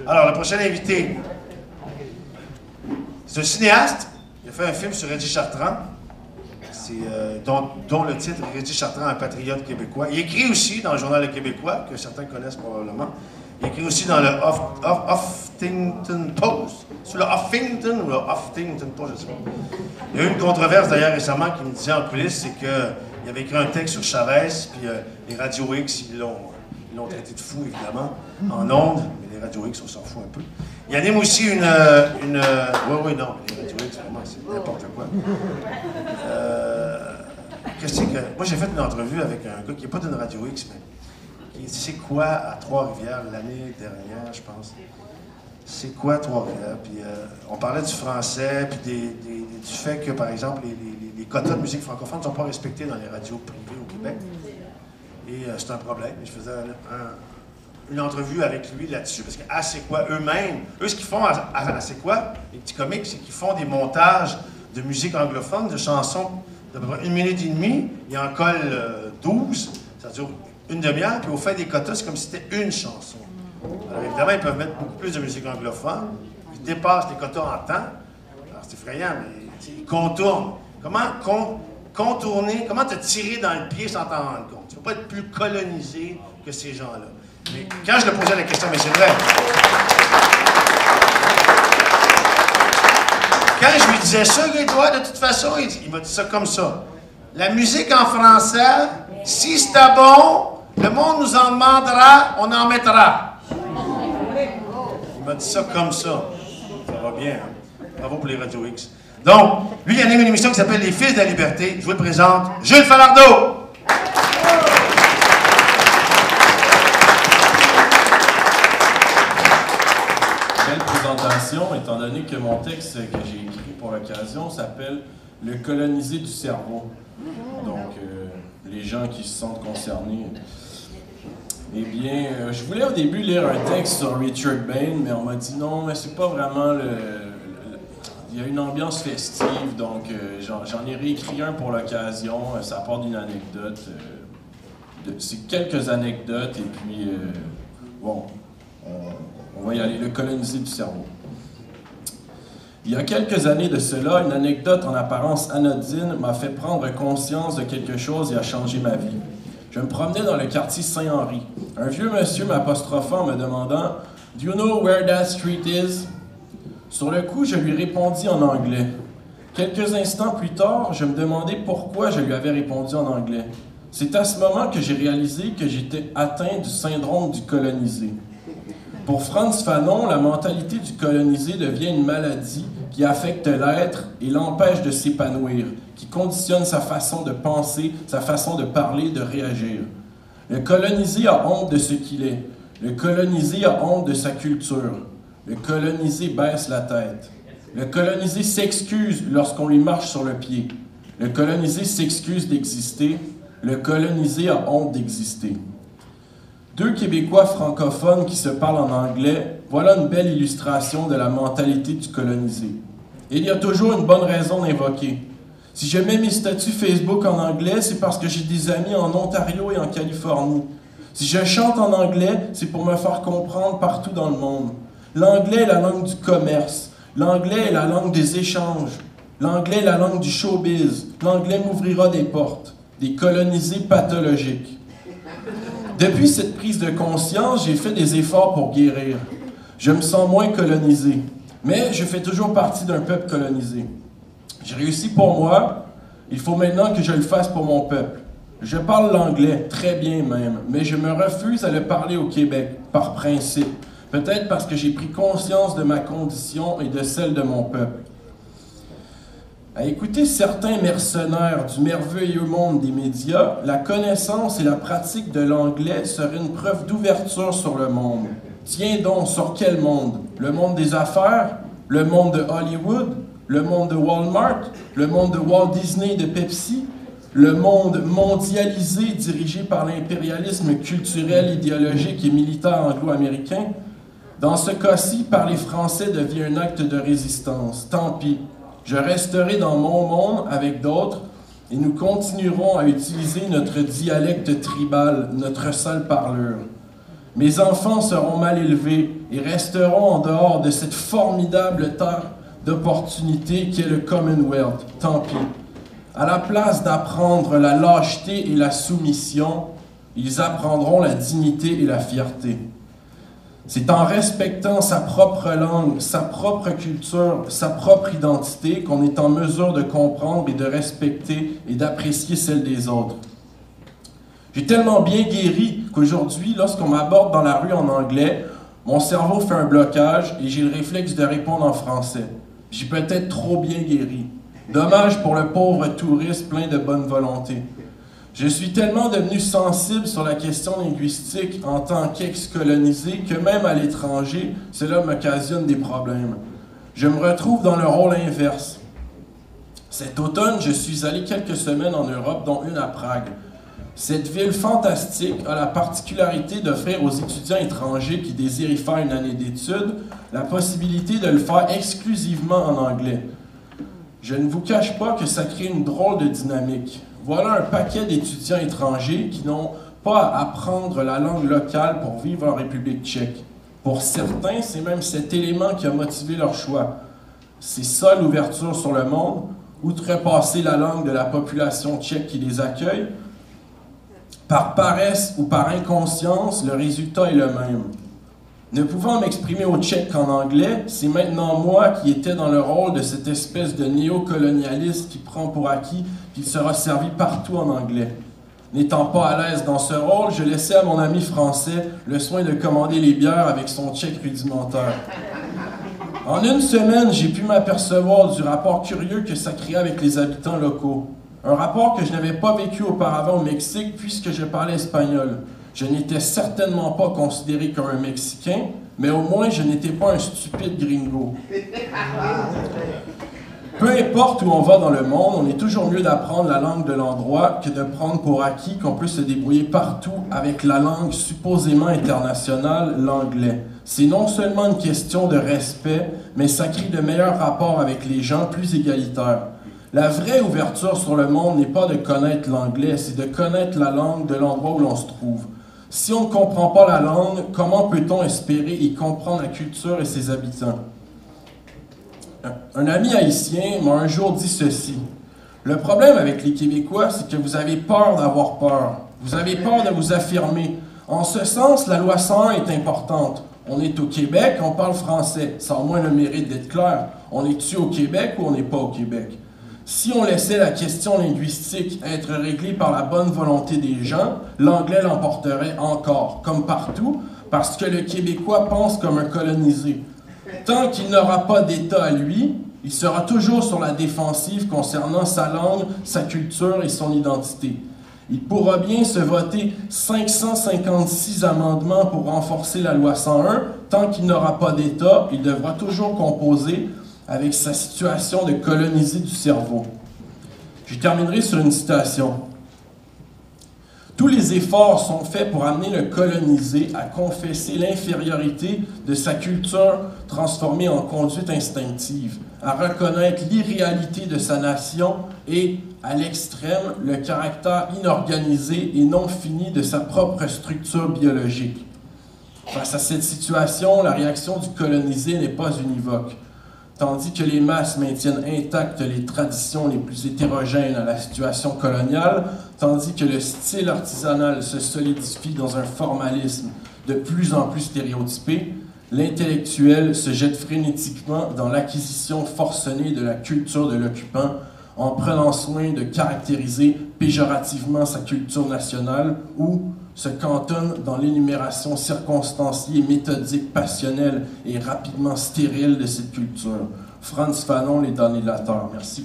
Alors, le prochain invité, c'est un cinéaste. Il a fait un film sur Reggie Chartrand, dont le titre est Reggie Chartrand, un patriote québécois. Il écrit aussi dans le Journal Le Québécois, que certains connaissent probablement. Il écrit aussi dans le Huffington Post. Sur le Huffington ou le Huffington Post, je ne sais pas. Il y a eu une controverse d'ailleurs récemment qui me disait en coulisses, c'est qu'il avait écrit un texte sur Chavez, puis les Radio X, ils l'ont traité de fou, évidemment, en ondes, mais les Radio X, on s'en fout un peu. Il anime aussi une oui, non, les Radio X, vraiment, c'est n'importe quoi. Qu'est-ce que... Moi, j'ai fait une entrevue avec un gars qui n'est pas d'une Radio X, mais qui dit, c'est quoi à Trois-Rivières, l'année dernière, je pense. C'est quoi Trois-Rivières? Puis on parlait du français, puis du fait que, par exemple, les quotas de musique francophone ne sont pas respectés dans les radios privées au Québec. Et c'est un problème. Je faisais une entrevue avec lui là-dessus, parce que c'est quoi eux-mêmes, ce qu'ils font c'est quoi, les petits comiques, c'est qu'ils font des montages de musique anglophone, de chansons d'à peu près 1 minute et demie, ils en collent 12, ça dure une demi-heure, puis au fait des quotas, c'est comme si c'était une chanson. Alors évidemment, ils peuvent mettre beaucoup plus de musique anglophone, ils dépassent les quotas en temps, alors c'est effrayant, mais ils contournent. Comment contourner, comment te tirer dans le pied sans t'en rendre compte? Tu ne peux pas être plus colonisé que ces gens-là. Mais quand je le posais la question, mais c'est vrai. Quand je lui disais ça, toi, de toute façon, il m'a dit ça comme ça. La musique en français, si c'était bon, le monde nous en demandera, on en mettra. Il m'a dit ça comme ça. Ça va bien, hein? Bravo pour les Radio X. Donc, lui, il anime une émission qui s'appelle Les Fils de la Liberté. Je vous le présente, Jules Falardeau! Étant donné que mon texte que j'ai écrit pour l'occasion s'appelle « Le colonisé du cerveau ». Donc, les gens qui se sentent concernés. Eh bien, je voulais au début lire un texte sur Richard Bain, mais on m'a dit non, mais c'est pas vraiment il y a une ambiance festive, donc j'en ai réécrit un pour l'occasion. Ça part d'une anecdote. C'est quelques anecdotes, et puis, bon, on va y aller. Le colonisé du cerveau. Il y a quelques années de cela, une anecdote en apparence anodine m'a fait prendre conscience de quelque chose et a changé ma vie. Je me promenais dans le quartier Saint-Henri. Un vieux monsieur m'apostrophant en me demandant « Do you know where that street is? » Sur le coup, je lui répondis en anglais. Quelques instants plus tard, je me demandais pourquoi je lui avais répondu en anglais. C'est à ce moment que j'ai réalisé que j'étais atteint du syndrome du colonisé. Pour Frantz Fanon, la mentalité du colonisé devient une maladie qui affecte l'être et l'empêche de s'épanouir, qui conditionne sa façon de penser, sa façon de parler, de réagir. Le colonisé a honte de ce qu'il est. Le colonisé a honte de sa culture. Le colonisé baisse la tête. Le colonisé s'excuse lorsqu'on lui marche sur le pied. Le colonisé s'excuse d'exister. Le colonisé a honte d'exister. Deux Québécois francophones qui se parlent en anglais, voilà une belle illustration de la mentalité du colonisé. Et il y a toujours une bonne raison d'invoquer. Si je mets mes statuts Facebook en anglais, c'est parce que j'ai des amis en Ontario et en Californie. Si je chante en anglais, c'est pour me faire comprendre partout dans le monde. L'anglais est la langue du commerce. L'anglais est la langue des échanges. L'anglais est la langue du showbiz. L'anglais m'ouvrira des portes. Des colonisés pathologiques. Depuis cette prise de conscience, j'ai fait des efforts pour guérir. Je me sens moins colonisé, mais je fais toujours partie d'un peuple colonisé. J'ai réussi pour moi, il faut maintenant que je le fasse pour mon peuple. Je parle l'anglais, très bien même, mais je me refuse à le parler au Québec, par principe. Peut-être parce que j'ai pris conscience de ma condition et de celle de mon peuple. À écouter certains mercenaires du merveilleux monde des médias, la connaissance et la pratique de l'anglais seraient une preuve d'ouverture sur le monde. Tiens donc, sur quel monde? Le monde des affaires? Le monde de Hollywood? Le monde de Walmart? Le monde de Walt Disney et de Pepsi? Le monde mondialisé dirigé par l'impérialisme culturel, idéologique et militaire anglo-américain? Dans ce cas-ci, parler français devient un acte de résistance. Tant pis. Je resterai dans mon monde avec d'autres et nous continuerons à utiliser notre dialecte tribal, notre sale parlure. Mes enfants seront mal élevés et resteront en dehors de cette formidable terre d'opportunités qu'est le Commonwealth. Tant pis. À la place d'apprendre la lâcheté et la soumission, ils apprendront la dignité et la fierté. C'est en respectant sa propre langue, sa propre culture, sa propre identité qu'on est en mesure de comprendre et de respecter et d'apprécier celle des autres. J'ai tellement bien guéri qu'aujourd'hui, lorsqu'on m'aborde dans la rue en anglais, mon cerveau fait un blocage et j'ai le réflexe de répondre en français. J'ai peut-être trop bien guéri. Dommage pour le pauvre touriste plein de bonne volonté. Je suis tellement devenu sensible sur la question linguistique en tant qu'ex-colonisé que même à l'étranger, cela m'occasionne des problèmes. Je me retrouve dans le rôle inverse. Cet automne, je suis allé quelques semaines en Europe, dont une à Prague. Cette ville fantastique a la particularité d'offrir aux étudiants étrangers qui désirent y faire une année d'études la possibilité de le faire exclusivement en anglais. Je ne vous cache pas que ça crée une drôle de dynamique. Voilà un paquet d'étudiants étrangers qui n'ont pas à apprendre la langue locale pour vivre en République tchèque. Pour certains, c'est même cet élément qui a motivé leur choix. C'est ça l'ouverture sur le monde, outrepasser la langue de la population tchèque qui les accueille. Par paresse ou par inconscience, le résultat est le même. Ne pouvant m'exprimer au tchèque qu'en anglais, c'est maintenant moi qui étais dans le rôle de cette espèce de néocolonialiste qui prend pour acquis qu'il sera servi partout en anglais. N'étant pas à l'aise dans ce rôle, je laissais à mon ami français le soin de commander les bières avec son tchèque rudimentaire. En une semaine, j'ai pu m'apercevoir du rapport curieux que ça créait avec les habitants locaux. Un rapport que je n'avais pas vécu auparavant au Mexique puisque je parlais espagnol. Je n'étais certainement pas considéré comme un Mexicain, mais au moins je n'étais pas un stupide gringo. Peu importe où on va dans le monde, on est toujours mieux d'apprendre la langue de l'endroit que de prendre pour acquis qu'on peut se débrouiller partout avec la langue supposément internationale, l'anglais. C'est non seulement une question de respect, mais ça crée de meilleurs rapports avec les gens plus égalitaires. La vraie ouverture sur le monde n'est pas de connaître l'anglais, c'est de connaître la langue de l'endroit où l'on se trouve. Si on ne comprend pas la langue, comment peut-on espérer y comprendre la culture et ses habitants? Un ami haïtien m'a un jour dit ceci. Le problème avec les Québécois, c'est que vous avez peur d'avoir peur. Vous avez peur de vous affirmer. En ce sens, la loi 101 est importante. On est au Québec, on parle français. Ça a au moins le mérite d'être clair. On est-tu au Québec ou on n'est pas au Québec? Si on laissait la question linguistique être réglée par la bonne volonté des gens, l'anglais l'emporterait encore, comme partout, parce que le Québécois pense comme un colonisé. Tant qu'il n'aura pas d'État à lui, il sera toujours sur la défensive concernant sa langue, sa culture et son identité. Il pourra bien se voter 556 amendements pour renforcer la loi 101, tant qu'il n'aura pas d'État, il devra toujours composer avec sa situation de colonisé du cerveau. Je terminerai sur une citation. Tous les efforts sont faits pour amener le colonisé à confesser l'infériorité de sa culture transformée en conduite instinctive, à reconnaître l'irréalité de sa nation et, à l'extrême, le caractère inorganisé et non fini de sa propre structure biologique. Face à cette situation, la réaction du colonisé n'est pas univoque. Tandis que les masses maintiennent intactes les traditions les plus hétérogènes à la situation coloniale, tandis que le style artisanal se solidifie dans un formalisme de plus en plus stéréotypé, l'intellectuel se jette frénétiquement dans l'acquisition forcenée de la culture de l'occupant en prenant soin de caractériser péjorativement sa culture nationale ou se cantonne dans l'énumération circonstanciée, méthodique, passionnelle et rapidement stérile de cette culture. Frantz Fanon, Les Damnés de la Terre. Merci.